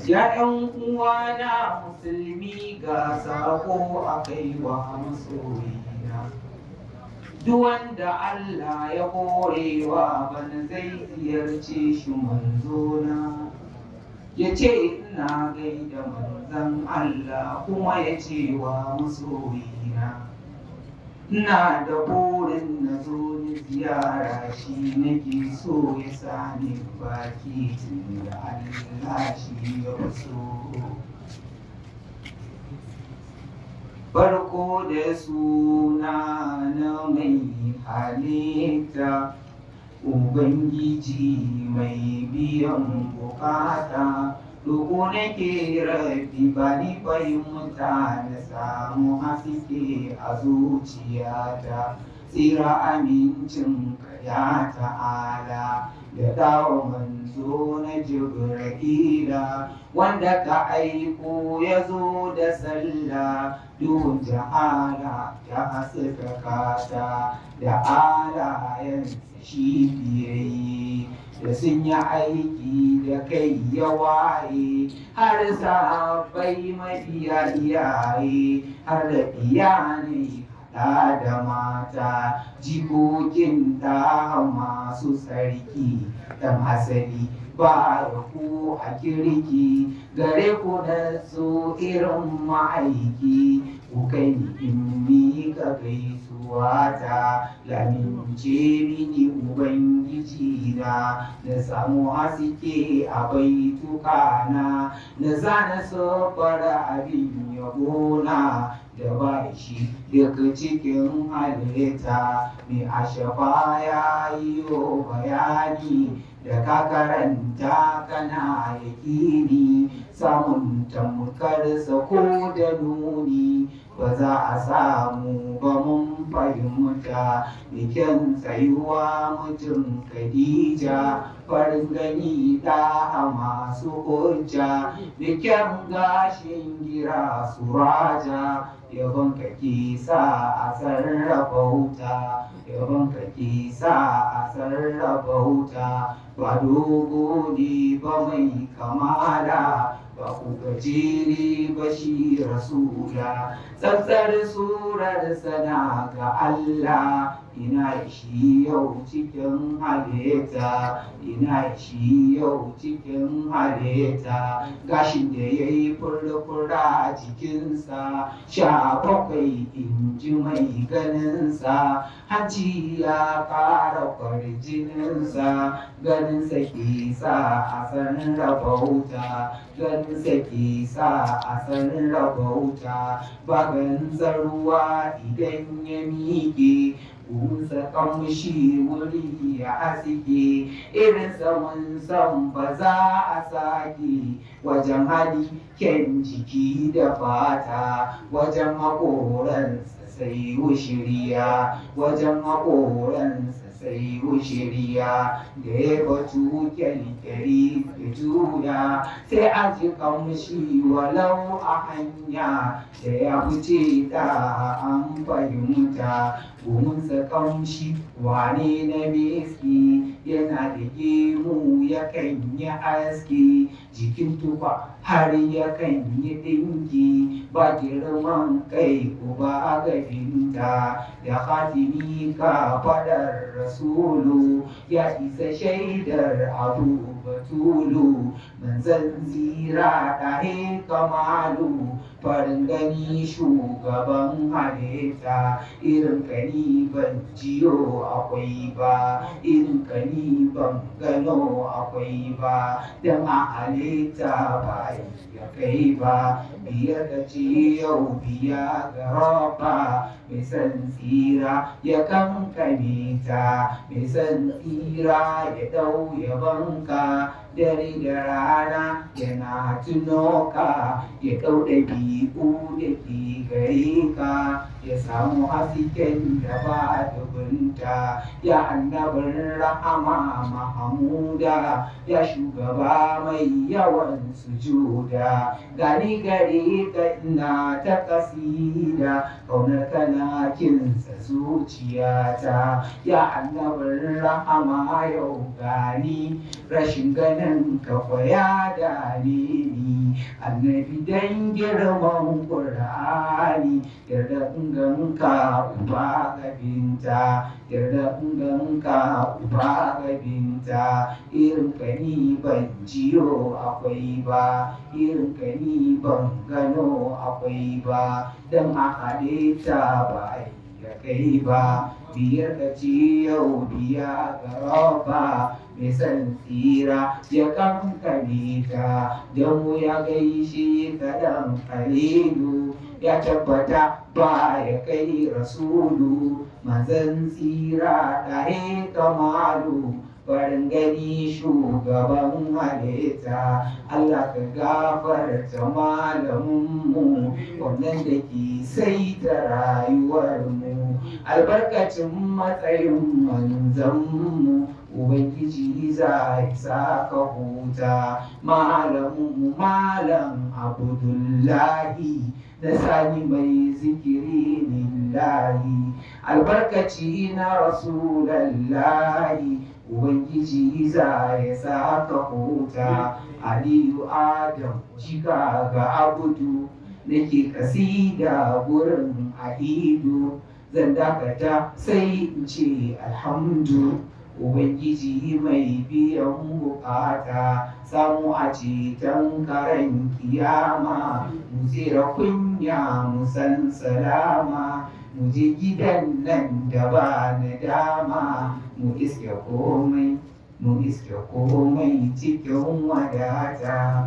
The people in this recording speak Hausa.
Ya ‘yan uwana musulmi ga sako a kai wa masoyina, duk wanda Allah ya horewa bana zai ziyarce shi manzona, ya ce ina gaida manzan Allah kuma ya ce wa masoyina, ina da burin na zo ni ziyara shi nake so ya sani baki tun da Allah shi ya so. Farko da suna na mai halitta, Ubangiji mai biyan bukata, roƙo nake rabi bani fahimta na samu haske a zuciyata, tsira amincin ya ta'ala da dawo manzo na Jibrila, wanda ka aiko ya zo da sallah duhun jahala ya haskaka ta da alayensa shi biyayye, da sun yi aiki da kai ya waye har sahabbai mabiya iyaye har da iyane haɗa da mata jikokin da masu sarki ɗan asali ba da ku a kirki gare ku da su irin ma'aiki ku kai ni in miƙa gaisuwa ta lamince mini ubangiji na samu haske a baitukana na zana sofara abin yabona da ba shi daga cikin halitta mai ashafa ya yi bayani da ka karanta kana yakini samun tamkarsa ko da nuni ba za a samu ba mun fahimta da kyan tsayuwa mutum Khadija farin gani da masu hujja da kyan gashin gira suraja yabon kake sa a sarrafa wuta yabon kake sa a sarrafa wuta ba dogo ne ba mai kamala ba ku gajere ba shi rasula tsantsar surar sana ga Allah ina shi yau cikin halitta ina shi yau cikin halitta gashin da ya yi furfura a jikinsa 17 inji mai ganinsa hanci ya ƙara kwarjininsa ganinsa ke sa a san rabauta ganinsa ke sa a san rabauta ba ganzar ruwa idan ya miƙe Kunsa kamshi wuri ya haske irin saman san ba za a sake wajen hali kyan jiki da fata wajen haƙoransa sai wushiriya wajen haƙoransa sai wushiriya da ya batu kyalkyali da juna sai a ji kamshi walau a hanya da ya wuce da an fahimta gumunsa kamshi wane na meski yana da gemu yakan yi aski jikin tufa har yakan yi dinki ba girman kai uba gabinta da hatimi ka fadar rasulu ya isa shaidar abu batulu manzan zira ɗahe kamalu farin gani shugaban halitta irin kani ban jiyo akwai ba irin kani ban gano akwai ba don a halitta ba ya kai ba biyar da ce yau biya ga roba mai san tsira ya kankane ta mai san tsira ya dau ya banka dare da rana yana tuno ka ya ɗau ɗabi'u da ke gare ka ya samu hasken da ba dubunta. Ya annabin rahama mahamuda, ya shugaba mai yawan sujuda. Gani gare ka ina ta kasida, ƙaunar kana kinsa zuciyata. Ya annabin rahama yau gani, rashin ganin ka ya dame ni. Annabi dan girman Qur'ani, yarda in ganka uba ga binta, yarda in ganka uba ga binta. Irin ka ni ban jiyo akwai ba, irin ka ni ban gano akwai ba, dan a halitta ba ya kai ba. Biyar ka ce yau biya ga roba, mai san tsira ya kankane ta. Dan mu ya gaishe ka dan Halilu, ya tabbata ba ya kai rasulu. Manzan tsira ɗahe kamalu, farin gani shugaban halitta. Allah ka gafarta malaminmu, wannan da ke saita rayuwarmu. Albarkacin matsayin manzanmu, Ubangiji za ya sa ka huta. Malaminmu Malam Abdullahi, da sani mai zikiri lillahi. Albarkaci na Rasulallahi, Ubangiji za ya sa ka huta. Aliyu Adam jika ga Abudu, nake kasida gurin Ahidu. Zan dakata sai in ce alhamdu. Ubangiji mai biyan bukata, samu a ceton karen kiyama. Mu tsira kunya mu san salama, mu je gidan nan da ba na dama. Mu iske komai cikin wadata.